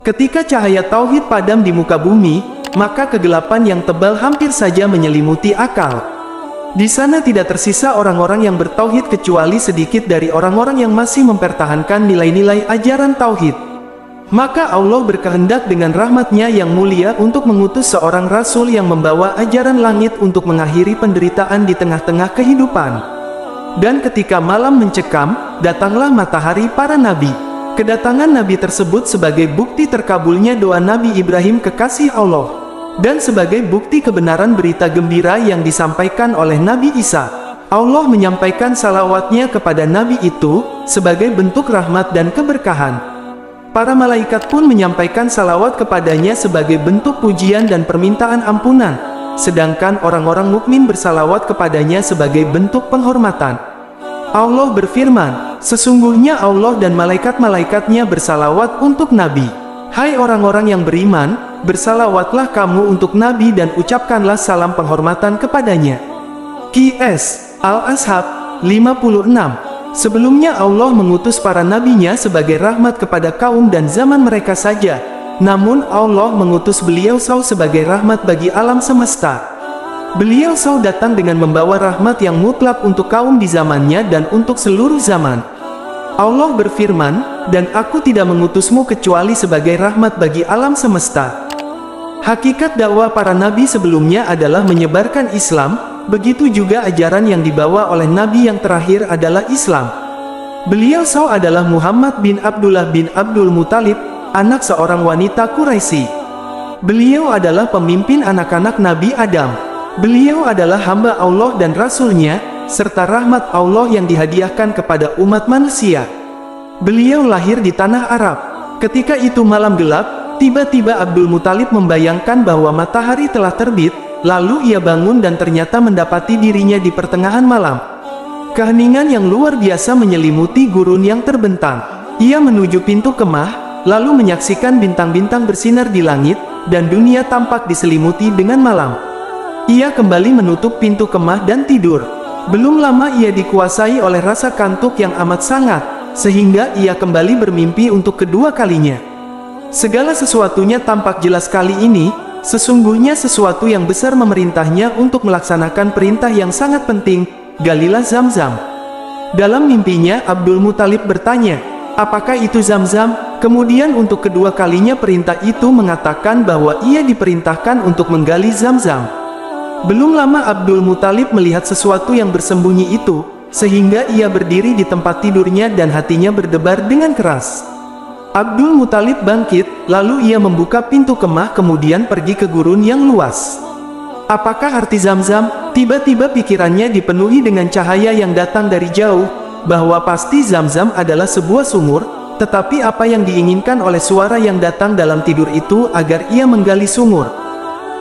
Ketika cahaya tauhid padam di muka bumi, maka kegelapan yang tebal hampir saja menyelimuti akal. Di sana tidak tersisa orang-orang yang bertauhid kecuali sedikit dari orang-orang yang masih mempertahankan nilai-nilai ajaran tauhid. Maka Allah berkehendak dengan rahmat-Nya yang mulia untuk mengutus seorang rasul yang membawa ajaran langit untuk mengakhiri penderitaan di tengah-tengah kehidupan. Dan ketika malam mencekam, datanglah matahari para nabi. Kedatangan nabi tersebut sebagai bukti terkabulnya doa Nabi Ibrahim kekasih Allah, dan sebagai bukti kebenaran berita gembira yang disampaikan oleh Nabi Isa. Allah menyampaikan salawat-Nya kepada nabi itu sebagai bentuk rahmat dan keberkahan. Para malaikat pun menyampaikan salawat kepadanya sebagai bentuk pujian dan permintaan ampunan, sedangkan orang-orang mukmin bersalawat kepadanya sebagai bentuk penghormatan. Allah berfirman, sesungguhnya Allah dan malaikat-malaikatnya bersalawat untuk Nabi. Hai orang-orang yang beriman, bersalawatlah kamu untuk Nabi dan ucapkanlah salam penghormatan kepadanya. Qs. Al-Ashab 56. Sebelumnya Allah mengutus para nabinya sebagai rahmat kepada kaum dan zaman mereka saja. Namun Allah mengutus beliau sebagai rahmat bagi alam semesta. Beliau datang dengan membawa rahmat yang mutlak untuk kaum di zamannya dan untuk seluruh zaman. Allah berfirman, dan aku tidak mengutusmu kecuali sebagai rahmat bagi alam semesta. Hakikat dakwah para nabi sebelumnya adalah menyebarkan Islam, begitu juga ajaran yang dibawa oleh nabi yang terakhir adalah Islam. Beliau adalah Muhammad bin Abdullah bin Abdul Muthalib, anak seorang wanita Quraisy. Beliau adalah pemimpin anak-anak Nabi Adam. Beliau adalah hamba Allah dan Rasul-Nya, serta rahmat Allah yang dihadiahkan kepada umat manusia. Beliau lahir di tanah Arab. Ketika itu malam gelap, tiba-tiba Abdul Muthalib membayangkan bahwa matahari telah terbit, lalu ia bangun dan ternyata mendapati dirinya di pertengahan malam. Keheningan yang luar biasa menyelimuti gurun yang terbentang. Ia menuju pintu kemah, lalu menyaksikan bintang-bintang bersinar di langit, dan dunia tampak diselimuti dengan malam. Ia kembali menutup pintu kemah dan tidur. Belum lama ia dikuasai oleh rasa kantuk yang amat sangat, sehingga ia kembali bermimpi untuk kedua kalinya. Segala sesuatunya tampak jelas kali ini, sesungguhnya sesuatu yang besar memerintahnya untuk melaksanakan perintah yang sangat penting, galilah Zam-Zam. Dalam mimpinya Abdul Muthalib bertanya, apakah itu Zam-Zam? Kemudian untuk kedua kalinya perintah itu mengatakan bahwa ia diperintahkan untuk menggali Zam-Zam. Belum lama Abdul Muthalib melihat sesuatu yang bersembunyi itu, sehingga ia berdiri di tempat tidurnya dan hatinya berdebar dengan keras. Abdul Muthalib bangkit, lalu ia membuka pintu kemah kemudian pergi ke gurun yang luas. Apakah arti Zam-Zam? Tiba-tiba pikirannya dipenuhi dengan cahaya yang datang dari jauh, bahwa pasti Zam-Zam adalah sebuah sumur, tetapi apa yang diinginkan oleh suara yang datang dalam tidur itu agar ia menggali sumur.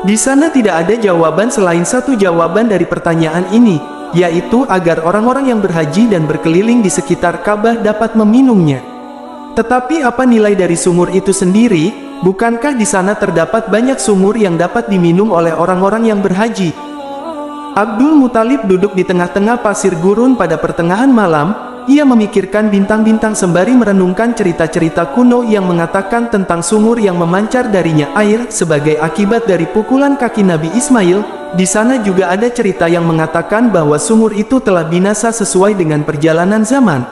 Di sana tidak ada jawaban selain satu jawaban dari pertanyaan ini, yaitu agar orang-orang yang berhaji dan berkeliling di sekitar Ka'bah dapat meminumnya. Tetapi apa nilai dari sumur itu sendiri? Bukankah di sana terdapat banyak sumur yang dapat diminum oleh orang-orang yang berhaji? Abdul Muthalib duduk di tengah-tengah pasir gurun pada pertengahan malam. Ia memikirkan bintang-bintang sembari merenungkan cerita-cerita kuno yang mengatakan tentang sumur yang memancar darinya air sebagai akibat dari pukulan kaki Nabi Ismail. Di sana juga ada cerita yang mengatakan bahwa sumur itu telah binasa sesuai dengan perjalanan zaman.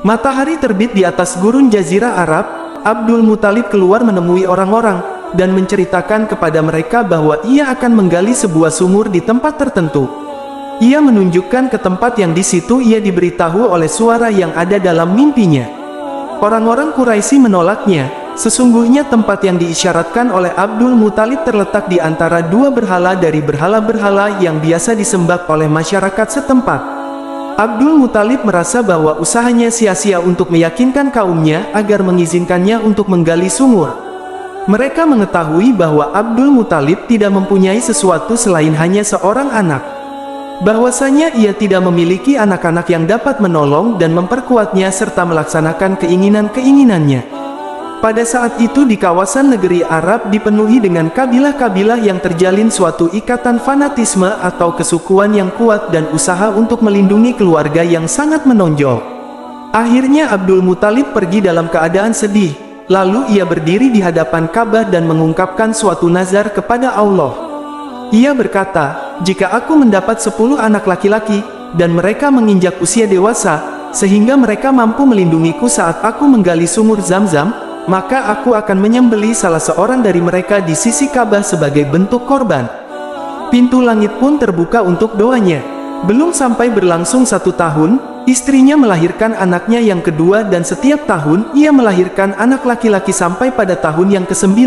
Matahari terbit di atas gurun Jazirah Arab. Abdul Muthalib keluar menemui orang-orang dan menceritakan kepada mereka bahwa ia akan menggali sebuah sumur di tempat tertentu. Ia menunjukkan ke tempat yang di situ ia diberitahu oleh suara yang ada dalam mimpinya. Orang-orang Quraisy menolaknya. Sesungguhnya tempat yang diisyaratkan oleh Abdul Muthalib terletak di antara dua berhala dari berhala-berhala yang biasa disembah oleh masyarakat setempat. Abdul Muthalib merasa bahwa usahanya sia-sia untuk meyakinkan kaumnya agar mengizinkannya untuk menggali sumur. Mereka mengetahui bahwa Abdul Muthalib tidak mempunyai sesuatu selain hanya seorang anak. Bahwasanya ia tidak memiliki anak-anak yang dapat menolong dan memperkuatnya serta melaksanakan keinginan-keinginannya. Pada saat itu di kawasan negeri Arab dipenuhi dengan kabilah-kabilah yang terjalin suatu ikatan fanatisme atau kesukuan yang kuat dan usaha untuk melindungi keluarga yang sangat menonjol. Akhirnya Abdul Muthalib pergi dalam keadaan sedih. lalu ia berdiri di hadapan Ka'bah dan mengungkapkan suatu nazar kepada Allah. Ia berkata, "Jika aku mendapat 10 anak laki-laki, dan mereka menginjak usia dewasa, sehingga mereka mampu melindungiku saat aku menggali sumur Zam-Zam, maka aku akan menyembelih salah seorang dari mereka di sisi Ka'bah sebagai bentuk korban." Pintu langit pun terbuka untuk doanya. Belum sampai berlangsung 1 tahun, istrinya melahirkan anaknya yang kedua dan setiap tahun ia melahirkan anak laki-laki sampai pada tahun yang ke-9,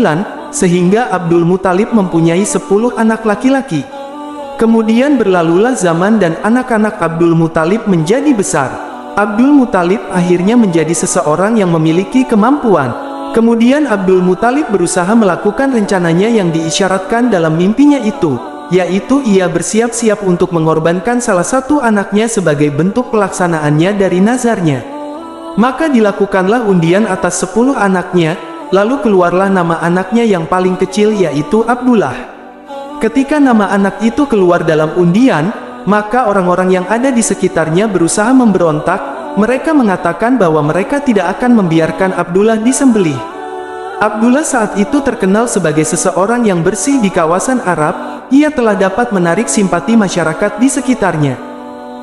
sehingga Abdul Muthalib mempunyai 10 anak laki-laki. Kemudian berlalulah zaman dan anak-anak Abdul Muthalib menjadi besar. Abdul Muthalib akhirnya menjadi seseorang yang memiliki kemampuan. Kemudian Abdul Muthalib berusaha melakukan rencananya yang diisyaratkan dalam mimpinya itu, yaitu ia bersiap-siap untuk mengorbankan salah satu anaknya sebagai bentuk pelaksanaannya dari nazarnya. Maka dilakukanlah undian atas 10 anaknya, lalu keluarlah nama anaknya yang paling kecil yaitu Abdullah. Ketika nama anak itu keluar dalam undian, maka orang-orang yang ada di sekitarnya berusaha memberontak. Mereka mengatakan bahwa mereka tidak akan membiarkan Abdullah disembelih. Abdullah saat itu terkenal sebagai seseorang yang bersih di kawasan Arab. Ia telah dapat menarik simpati masyarakat di sekitarnya.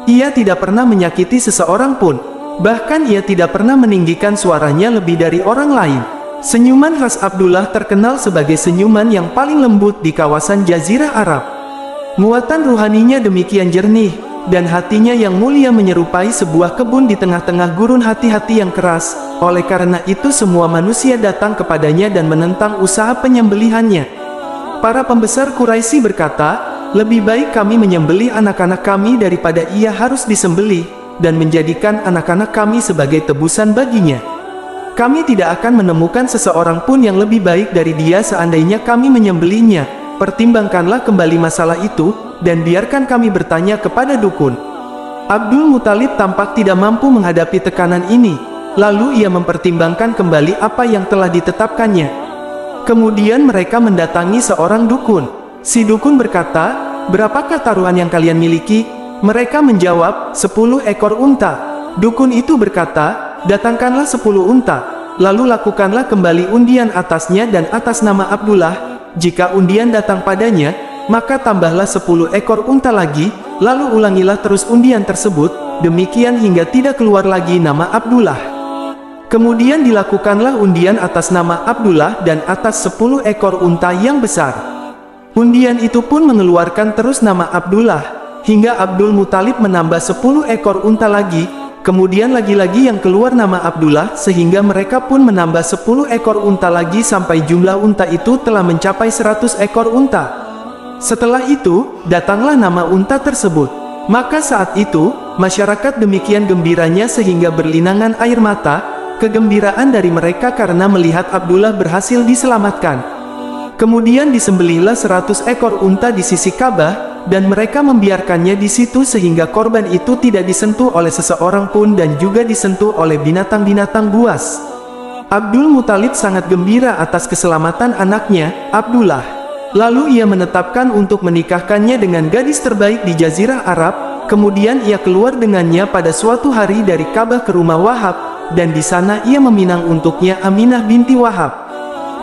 Ia tidak pernah menyakiti seseorang pun. Bahkan ia tidak pernah meninggikan suaranya lebih dari orang lain. Senyuman khas Abdullah terkenal sebagai senyuman yang paling lembut di kawasan Jazirah Arab. Muatan ruhaninya demikian jernih, dan hatinya yang mulia menyerupai sebuah kebun di tengah-tengah gurun hati-hati yang keras. Oleh karena itu semua manusia datang kepadanya dan menentang usaha penyembelihannya. Para pembesar Quraisy berkata, "Lebih baik kami menyembelih anak-anak kami daripada ia harus disembelih, dan menjadikan anak-anak kami sebagai tebusan baginya. Kami tidak akan menemukan seseorang pun yang lebih baik dari dia seandainya kami menyembelihnya. Pertimbangkanlah kembali masalah itu, dan biarkan kami bertanya kepada dukun." Abdul Muthalib tampak tidak mampu menghadapi tekanan ini. Lalu ia mempertimbangkan kembali apa yang telah ditetapkannya. Kemudian mereka mendatangi seorang dukun. Si dukun berkata, "Berapakah taruhan yang kalian miliki?" Mereka menjawab, 10 ekor unta. Dukun itu berkata, "Datangkanlah 10 unta, lalu lakukanlah kembali undian atasnya dan atas nama Abdullah. Jika undian datang padanya, maka tambahlah 10 ekor unta lagi, lalu ulangilah terus undian tersebut, demikian hingga tidak keluar lagi nama Abdullah." Kemudian dilakukanlah undian atas nama Abdullah dan atas 10 ekor unta yang besar. Undian itu pun mengeluarkan terus nama Abdullah, hingga Abdul Muthalib menambah 10 ekor unta lagi, kemudian lagi-lagi yang keluar nama Abdullah, sehingga mereka pun menambah 10 ekor unta lagi sampai jumlah unta itu telah mencapai 100 ekor unta. Setelah itu, datanglah nama unta tersebut. Maka saat itu, masyarakat demikian gembiranya sehingga berlinangan air mata. Kegembiraan dari mereka karena melihat Abdullah berhasil diselamatkan. Kemudian disembelihlah 100 ekor unta di sisi Ka'bah, dan mereka membiarkannya di situ sehingga korban itu tidak disentuh oleh seseorang pun dan juga disentuh oleh binatang-binatang buas. Abdul Muthalib sangat gembira atas keselamatan anaknya, Abdullah. Lalu ia menetapkan untuk menikahkannya dengan gadis terbaik di Jazirah Arab. Kemudian ia keluar dengannya pada suatu hari dari Ka'bah ke rumah Wahab, dan di sana ia meminang untuknya Aminah binti Wahab.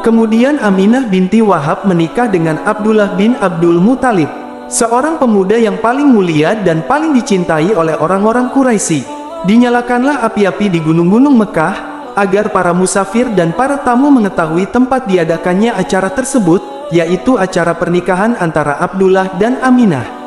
Kemudian Aminah binti Wahab menikah dengan Abdullah bin Abdul Muthalib, seorang pemuda yang paling mulia dan paling dicintai oleh orang-orang Quraisy. Dinyalakanlah api-api di gunung-gunung Mekah, agar para musafir dan para tamu mengetahui tempat diadakannya acara tersebut, yaitu acara pernikahan antara Abdullah dan Aminah.